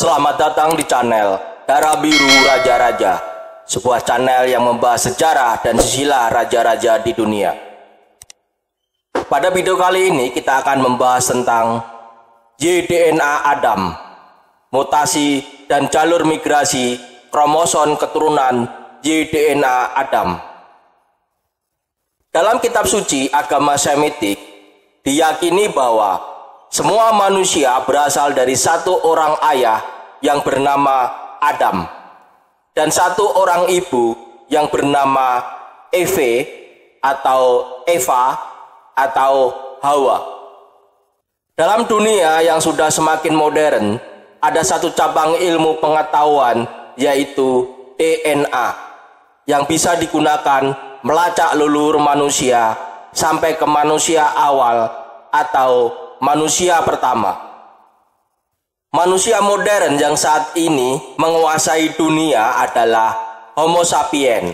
Selamat datang di channel Darah Biru Raja-Raja, sebuah channel yang membahas sejarah dan silsilah raja-raja di dunia. Pada video kali ini kita akan membahas tentang Y-DNA Adam, mutasi dan jalur migrasi kromosom keturunan Y-DNA Adam. Dalam kitab suci agama Semitik diyakini bahwa semua manusia berasal dari satu orang ayah yang bernama Adam dan satu orang ibu yang bernama Eve atau Eva atau Hawa. Dalam dunia yang sudah semakin modern, ada satu cabang ilmu pengetahuan yaitu DNA yang bisa digunakan melacak leluhur manusia sampai ke manusia awal atau manusia pertama. Manusia modern yang saat ini menguasai dunia adalah Homo sapiens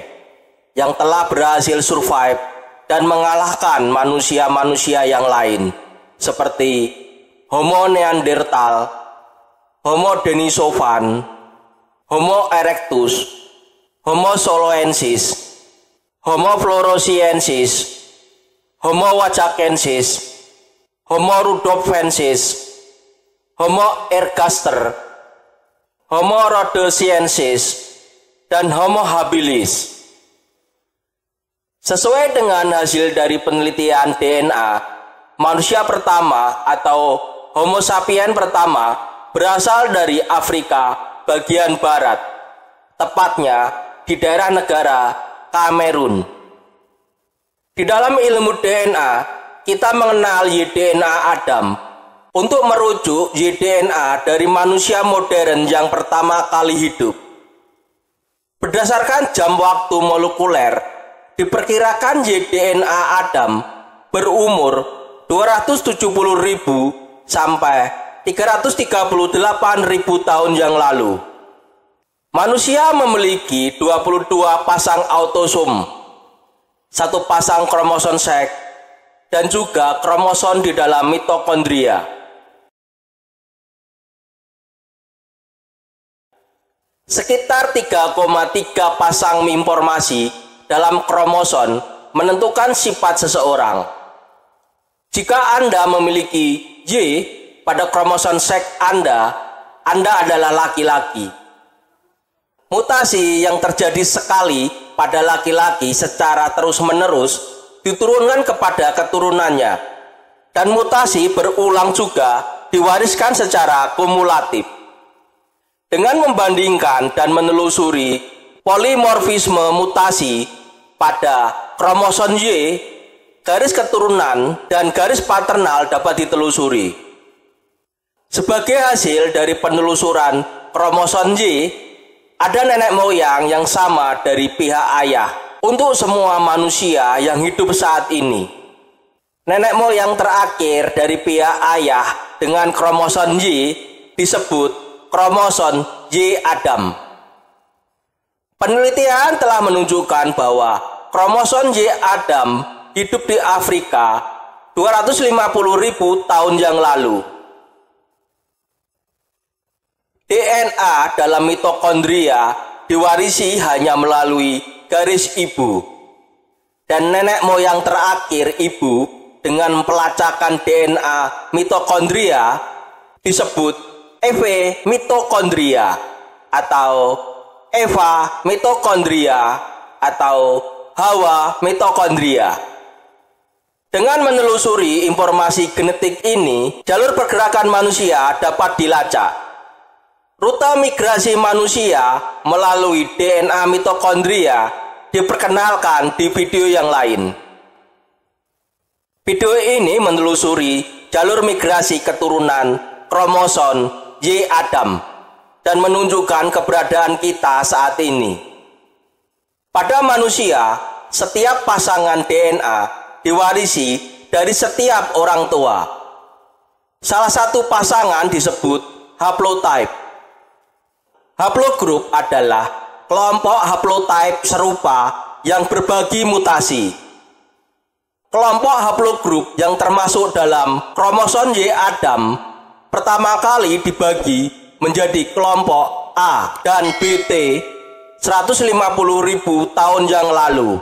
yang telah berhasil survive dan mengalahkan manusia-manusia yang lain seperti Homo neanderthal, Homo denisovan, Homo erectus, Homo soloensis, Homo floresiensis, Homo wajakensis, Homo rudolfensis, Homo ergaster, Homo rhodesiensis, dan Homo habilis. Sesuai dengan hasil dari penelitian DNA, manusia pertama atau Homo sapiens pertama berasal dari Afrika bagian barat, tepatnya di daerah negara Kamerun. Di dalam ilmu DNA, kita mengenal Y-DNA Adam untuk merujuk Y-DNA dari manusia modern yang pertama kali hidup. Berdasarkan jam waktu molekuler, diperkirakan Y-DNA Adam berumur 270.000 sampai 338.000 tahun yang lalu. Manusia memiliki 22 pasang autosom, satu pasang kromosom seks, dan juga kromosom di dalam mitokondria. Sekitar 3,3 pasang informasi dalam kromosom menentukan sifat seseorang. Jika Anda memiliki Y pada kromosom seks Anda adalah laki-laki. Mutasi yang terjadi sekali pada laki-laki secara terus-menerus diturunkan kepada keturunannya, dan mutasi berulang juga diwariskan secara kumulatif. Dengan membandingkan dan menelusuri polimorfisme mutasi pada kromosom Y, garis keturunan dan garis paternal dapat ditelusuri. Sebagai hasil dari penelusuran kromosom Y, ada nenek moyang yang sama dari pihak ayah untuk semua manusia yang hidup saat ini. Nenek moyang terakhir dari pihak ayah dengan kromosom Y disebut kromosom Y Adam. Penelitian telah menunjukkan bahwa kromosom Y Adam hidup di Afrika 250.000 tahun yang lalu. DNA dalam mitokondria diwarisi hanya melalui garis ibu, dan nenek moyang terakhir ibu dengan pelacakan DNA mitokondria disebut Eve mitokondria atau Eva mitokondria atau Hawa mitokondria. Dengan menelusuri informasi genetik ini, jalur pergerakan manusia dapat dilacak. Rute migrasi manusia melalui DNA mitokondria diperkenalkan di video yang lain. Video ini menelusuri jalur migrasi keturunan kromosom Y Adam dan menunjukkan keberadaan kita saat ini. Pada manusia, setiap pasangan DNA diwarisi dari setiap orang tua. Salah satu pasangan disebut haplotype. Haplogrup adalah kelompok haplotype serupa yang berbagi mutasi. Kelompok haplogrup yang termasuk dalam kromosom Y Adam pertama kali dibagi menjadi kelompok A dan BT 150.000 tahun yang lalu.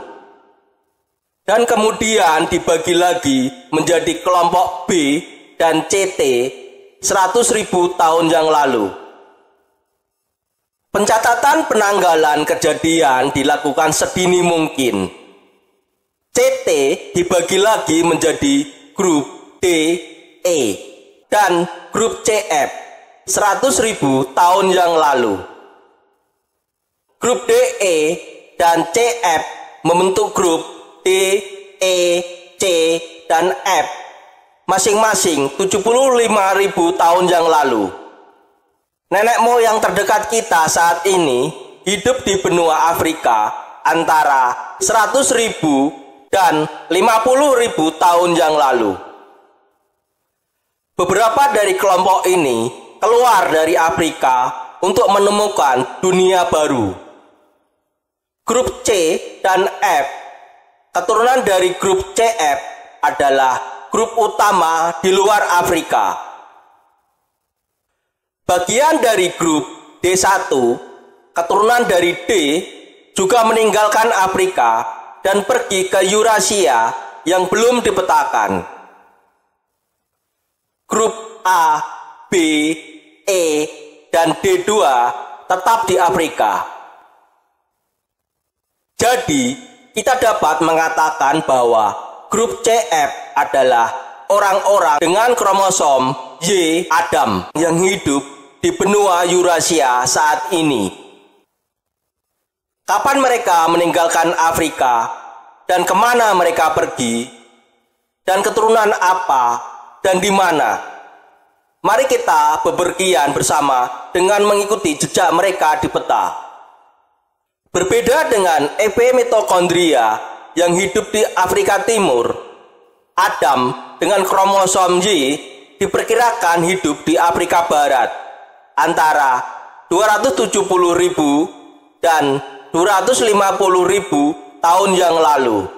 Dan kemudian dibagi lagi menjadi kelompok B dan CT 100.000 tahun yang lalu. Pencatatan penanggalan kejadian dilakukan sedini mungkin. CT dibagi lagi menjadi grup D, E, dan grup CF 100.000 tahun yang lalu. Grup DE dan CF membentuk grup D, E, C, dan F masing-masing 75.000 tahun yang lalu. Nenek moyang terdekat kita saat ini hidup di benua Afrika antara 100.000 dan 50.000 tahun yang lalu. Beberapa dari kelompok ini keluar dari Afrika untuk menemukan dunia baru. Grup C dan F, keturunan dari grup CF, adalah grup utama di luar Afrika. Bagian dari grup D1, keturunan dari D, juga meninggalkan Afrika dan pergi ke Eurasia yang belum dipetakan. Grup A, B, E, dan D2 tetap di Afrika. Jadi, kita dapat mengatakan bahwa grup CF adalah orang-orang dengan kromosom Y Adam yang hidup di benua Eurasia saat ini. Kapan mereka meninggalkan Afrika dan kemana mereka pergi, dan keturunan apa dan di mana? Mari kita bepergian bersama dengan mengikuti jejak mereka di peta. Berbeda dengan mitokondria yang hidup di Afrika Timur, Adam dengan kromosom Y diperkirakan hidup di Afrika Barat antara 270.000 dan 250.000 tahun yang lalu.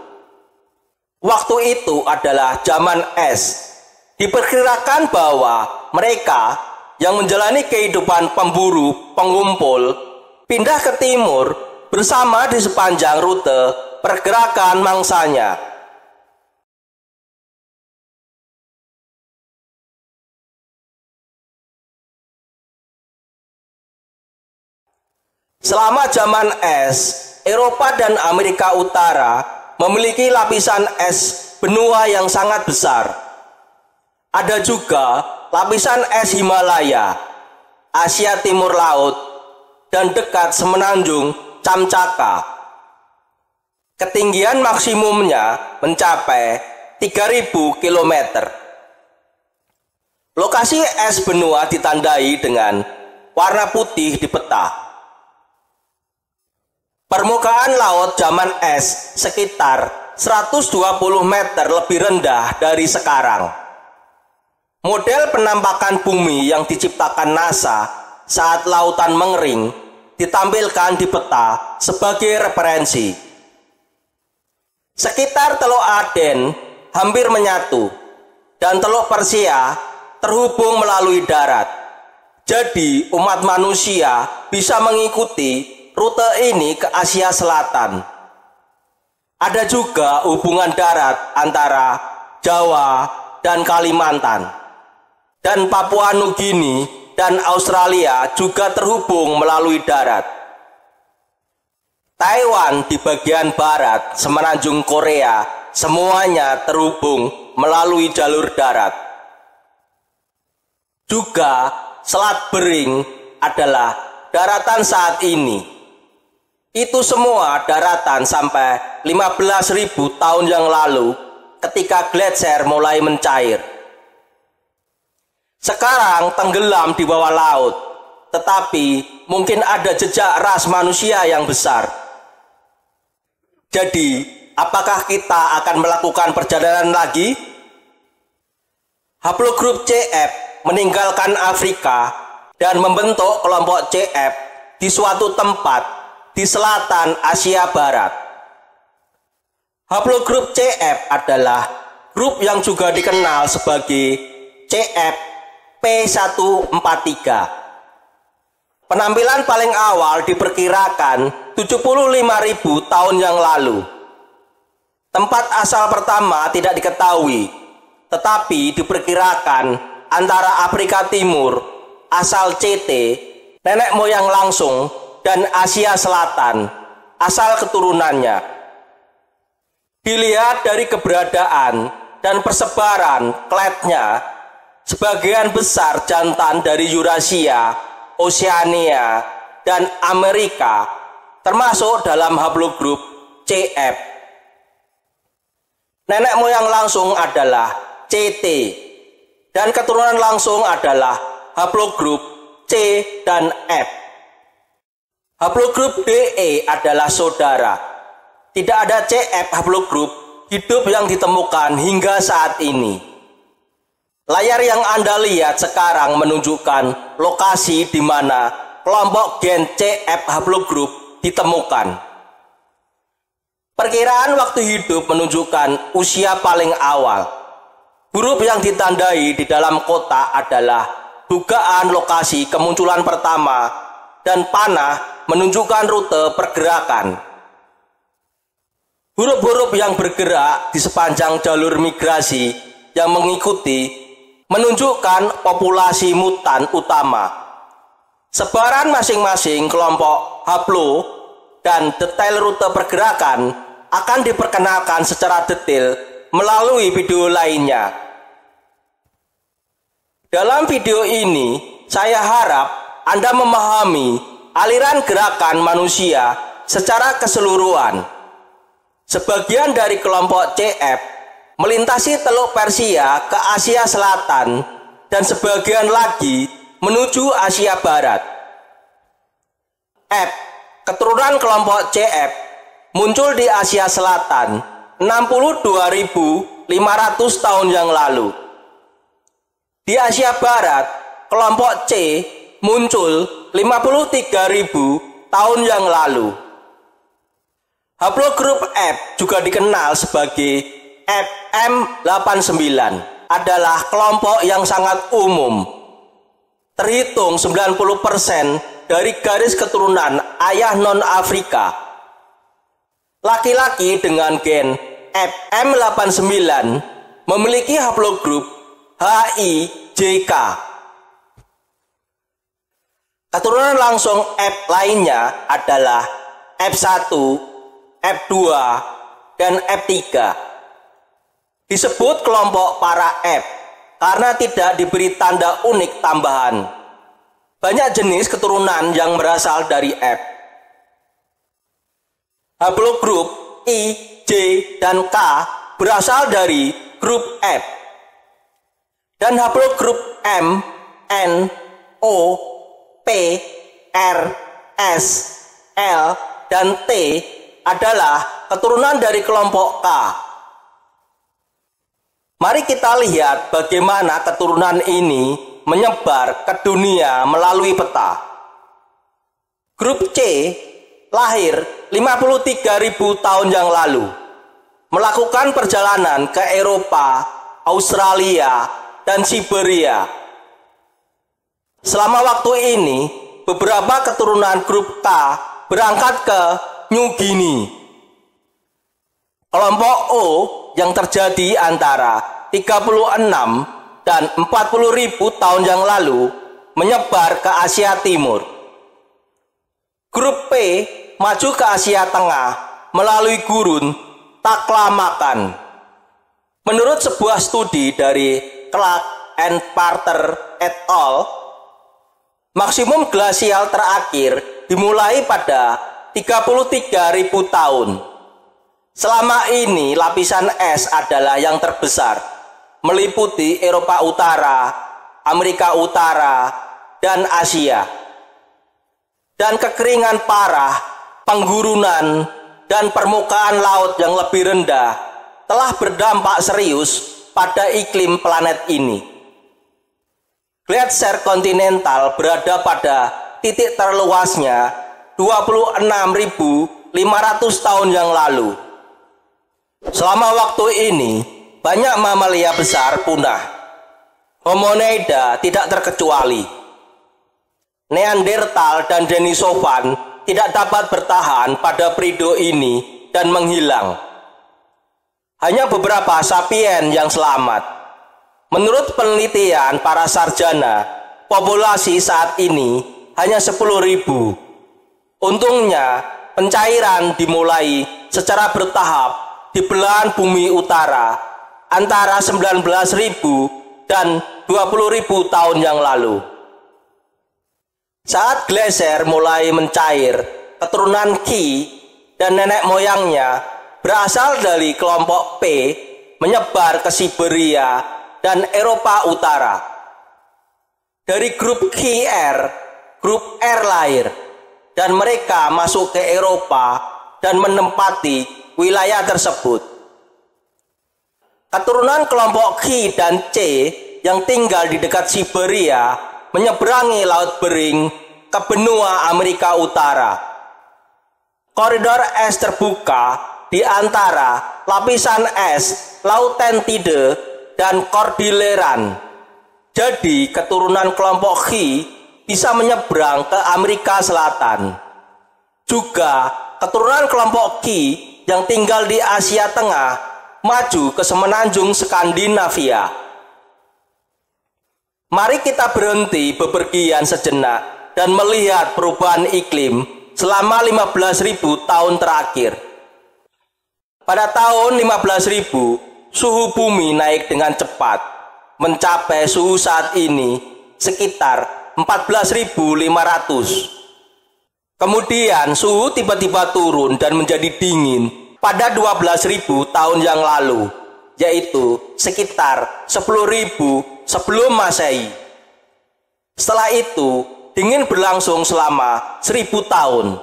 Waktu itu adalah zaman es. Diperkirakan bahwa mereka yang menjalani kehidupan pemburu pengumpul pindah ke timur bersama di sepanjang rute pergerakan mangsanya. Selama zaman es, Eropa dan Amerika Utara memiliki lapisan es benua yang sangat besar. Ada juga lapisan es Himalaya, Asia Timur Laut, dan dekat semenanjung Kamchatka. Ketinggian maksimumnya mencapai 3.000 km. Lokasi es benua ditandai dengan warna putih di peta. Permukaan laut zaman es sekitar 120 meter lebih rendah dari sekarang. Model penampakan bumi yang diciptakan NASA saat lautan mengering ditampilkan di peta sebagai referensi. Sekitar Teluk Aden hampir menyatu dan Teluk Persia terhubung melalui darat. Jadi umat manusia bisa mengikuti rute ini ke Asia Selatan. Ada juga hubungan darat antara Jawa dan Kalimantan. Dan Papua Nugini dan Australia juga terhubung melalui darat. Taiwan di bagian barat semenanjung Korea semuanya terhubung melalui jalur darat. Juga Selat Bering adalah daratan saat ini. Itu semua daratan sampai 15.000 tahun yang lalu ketika gletser mulai mencair. Sekarang tenggelam di bawah laut, tetapi mungkin ada jejak ras manusia yang besar. Jadi, apakah kita akan melakukan perjalanan lagi? Haplogrup CF meninggalkan Afrika dan membentuk kelompok CF di suatu tempat di selatan Asia Barat. Haplogrup CF adalah grup yang juga dikenal sebagai CF P143. Penampilan paling awal diperkirakan 75.000 tahun yang lalu. Tempat asal pertama tidak diketahui, tetapi diperkirakan antara Afrika Timur, asal CT, nenek moyang langsung, dan Asia Selatan, asal keturunannya. Dilihat dari keberadaan dan persebaran kletnya, sebagian besar jantan dari Eurasia, Oseania, dan Amerika termasuk dalam haplogrup CF. Nenek moyang langsung adalah CT dan keturunan langsung adalah haplogrup C dan F. Haplogrup DE adalah saudara. Tidak ada CF haplogrup hidup yang ditemukan hingga saat ini. Layar yang Anda lihat sekarang menunjukkan lokasi di mana kelompok gen CF haplogrup ditemukan. Perkiraan waktu hidup menunjukkan usia paling awal. Huruf yang ditandai di dalam kotak adalah dugaan lokasi kemunculan pertama dan panah menunjukkan rute pergerakan. Huruf-huruf yang bergerak di sepanjang jalur migrasi yang mengikuti menunjukkan populasi mutan utama. Sebaran masing-masing kelompok haplo dan detail rute pergerakan akan diperkenalkan secara detail melalui video lainnya. Dalam video ini, saya harap Anda memahami aliran gerakan manusia secara keseluruhan. Sebagian dari kelompok CF melintasi Teluk Persia ke Asia Selatan dan sebagian lagi menuju Asia Barat. F, keturunan kelompok CF, muncul di Asia Selatan 62.500 tahun yang lalu. Di Asia Barat, kelompok C muncul 53.000 tahun yang lalu. Haplogrup F juga dikenal sebagai FM89 adalah kelompok yang sangat umum. Terhitung 90% dari garis keturunan ayah non-Afrika. Laki-laki dengan gen FM89 memiliki haplogrup HIJK. Keturunan langsung F lainnya adalah F1, F2, dan F3. Disebut kelompok para F karena tidak diberi tanda unik tambahan. Banyak jenis keturunan yang berasal dari F. Haplogrup I, J, dan K berasal dari grup F. Dan haplogrup M, N, O, P, R, S, L, dan T adalah keturunan dari kelompok K. Mari kita lihat bagaimana keturunan ini menyebar ke dunia melalui peta. Grup C lahir 53.000 tahun yang lalu, melakukan perjalanan ke Eropa, Australia, dan Siberia. Selama waktu ini, beberapa keturunan grup K berangkat ke New Guinea. Kelompok O yang terjadi antara 36 dan 40.000 tahun yang lalu menyebar ke Asia Timur. Grup P maju ke Asia Tengah melalui gurun Taklamakan. Menurut sebuah studi dari Clark and Parter et al., maksimum glasial terakhir dimulai pada 33.000 tahun. Selama ini lapisan es adalah yang terbesar, meliputi Eropa Utara, Amerika Utara, dan Asia. Dan kekeringan parah, penggurunan, dan permukaan laut yang lebih rendah telah berdampak serius pada iklim planet ini. Gletser kontinental berada pada titik terluasnya 26.500 tahun yang lalu. Selama waktu ini, banyak mamalia besar punah. Homonida tidak terkecuali. Neandertal dan Denisovan tidak dapat bertahan pada periode ini dan menghilang. Hanya beberapa sapien yang selamat. Menurut penelitian para sarjana, populasi saat ini hanya 10.000. Untungnya, pencairan dimulai secara bertahap di belahan bumi utara antara 19.000 dan 20.000 tahun yang lalu. Saat glaser mulai mencair, keturunan Ki dan nenek moyangnya berasal dari kelompok P menyebar ke Siberia dan Eropa Utara. Dari grup Ki grup R lahir, dan mereka masuk ke Eropa dan menempati wilayah tersebut. Keturunan kelompok Ki dan C yang tinggal di dekat Siberia menyeberangi Laut Bering ke benua Amerika Utara. Koridor es terbuka di antara lapisan es Laurentide dan Cordilleran. Jadi keturunan kelompok Ki bisa menyeberang ke Amerika Selatan. Juga keturunan kelompok Ki yang tinggal di Asia Tengah maju ke semenanjung Skandinavia. Mari kita berhenti bepergian sejenak dan melihat perubahan iklim selama 15.000 tahun terakhir. Pada tahun 15.000, suhu bumi naik dengan cepat, mencapai suhu saat ini sekitar 14.500. Kemudian suhu tiba-tiba turun dan menjadi dingin pada 12.000 tahun yang lalu, yaitu sekitar 10.000 sebelum Masehi. Setelah itu, dingin berlangsung selama 1.000 tahun.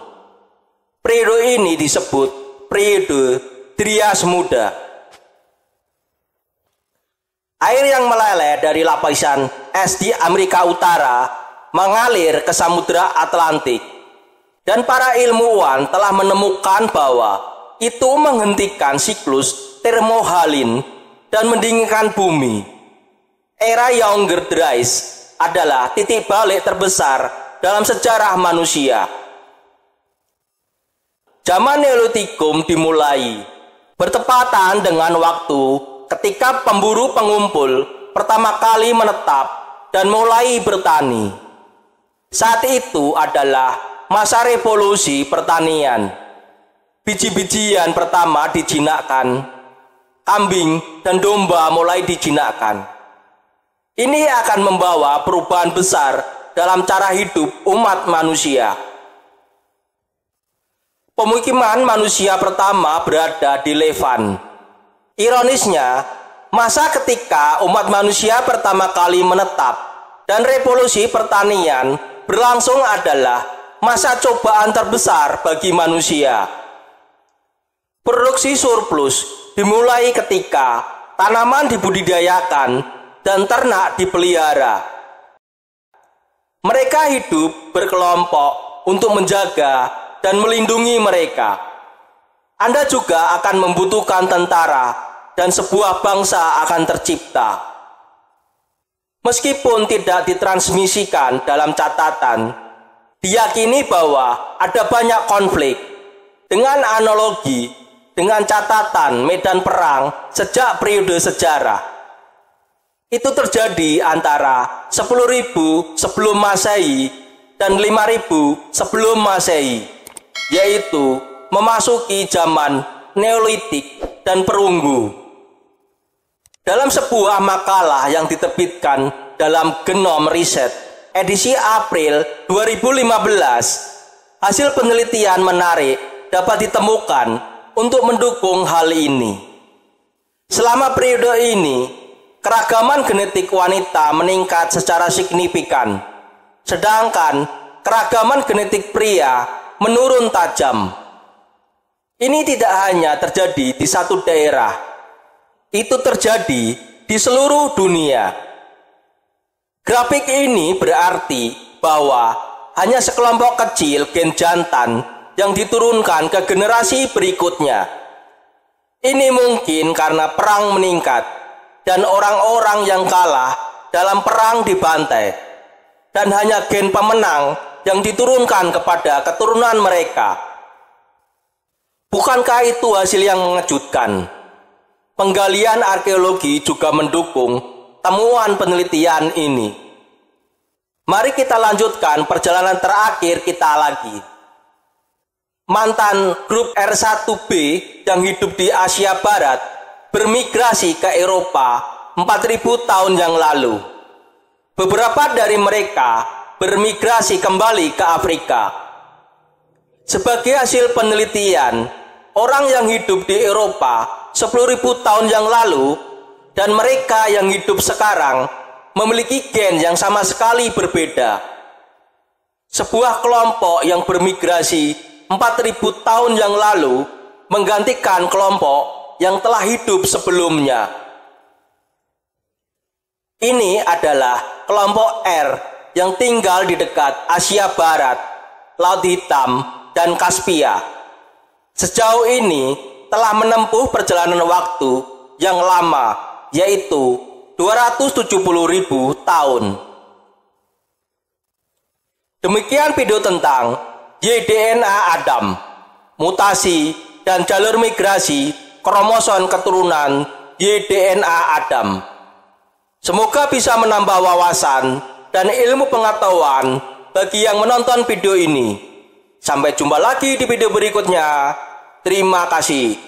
Periode ini disebut periode Trias Muda. Air yang meleleh dari lapisan es di Amerika Utara mengalir ke Samudra Atlantik, dan para ilmuwan telah menemukan bahwa itu menghentikan siklus termohalin dan mendinginkan bumi. Era Younger Dryas adalah titik balik terbesar dalam sejarah manusia. Zaman Neolitikum dimulai bertepatan dengan waktu ketika pemburu pengumpul pertama kali menetap dan mulai bertani. Saat itu adalah masa revolusi pertanian. Biji-bijian pertama dijinakkan, kambing dan domba mulai dijinakkan. Ini akan membawa perubahan besar dalam cara hidup umat manusia. Pemukiman manusia pertama berada di Levant. Ironisnya, masa ketika umat manusia pertama kali menetap dan revolusi pertanian berlangsung adalah masa cobaan terbesar bagi manusia. Produksi surplus dimulai ketika tanaman dibudidayakan dan ternak dipelihara. Mereka hidup berkelompok untuk menjaga dan melindungi mereka. Anda juga akan membutuhkan tentara dan sebuah bangsa akan tercipta. Meskipun tidak ditransmisikan dalam catatan, diyakini bahwa ada banyak konflik. Dengan analogi dengan catatan medan perang sejak periode sejarah, itu terjadi antara 10.000 sebelum Masehi dan 5.000 sebelum Masehi, yaitu memasuki zaman Neolitik dan Perunggu. Dalam sebuah makalah yang diterbitkan dalam Genome Research edisi April 2015, hasil penelitian menarik dapat ditemukan untuk mendukung hal ini. Selama periode ini, keragaman genetik wanita meningkat secara signifikan, sedangkan keragaman genetik pria menurun tajam. Ini tidak hanya terjadi di satu daerah, itu terjadi di seluruh dunia. Grafik ini berarti bahwa hanya sekelompok kecil gen jantan yang diturunkan ke generasi berikutnya. Ini mungkin karena perang meningkat dan orang-orang yang kalah dalam perang dibantai, dan hanya gen pemenang yang diturunkan kepada keturunan mereka. Bukankah itu hasil yang mengejutkan? Penggalian arkeologi juga mendukung temuan penelitian ini. Mari kita lanjutkan perjalanan terakhir kita lagi. Mantan grup R1B yang hidup di Asia Barat bermigrasi ke Eropa 4.000 tahun yang lalu. Beberapa dari mereka bermigrasi kembali ke Afrika. Sebagai hasil penelitian, orang yang hidup di Eropa 10.000 tahun yang lalu dan mereka yang hidup sekarang memiliki gen yang sama sekali berbeda. Sebuah kelompok yang bermigrasi 4.000 tahun yang lalu menggantikan kelompok yang telah hidup sebelumnya. Ini adalah kelompok R yang tinggal di dekat Asia Barat, Laut Hitam, dan Kaspia. Sejauh ini telah menempuh perjalanan waktu yang lama, yaitu 270.000 tahun. Demikian video tentang YDNA Adam, mutasi dan jalur migrasi kromosom keturunan YDNA Adam. Semoga bisa menambah wawasan dan ilmu pengetahuan bagi yang menonton video ini. Sampai jumpa lagi di video berikutnya. Terima kasih.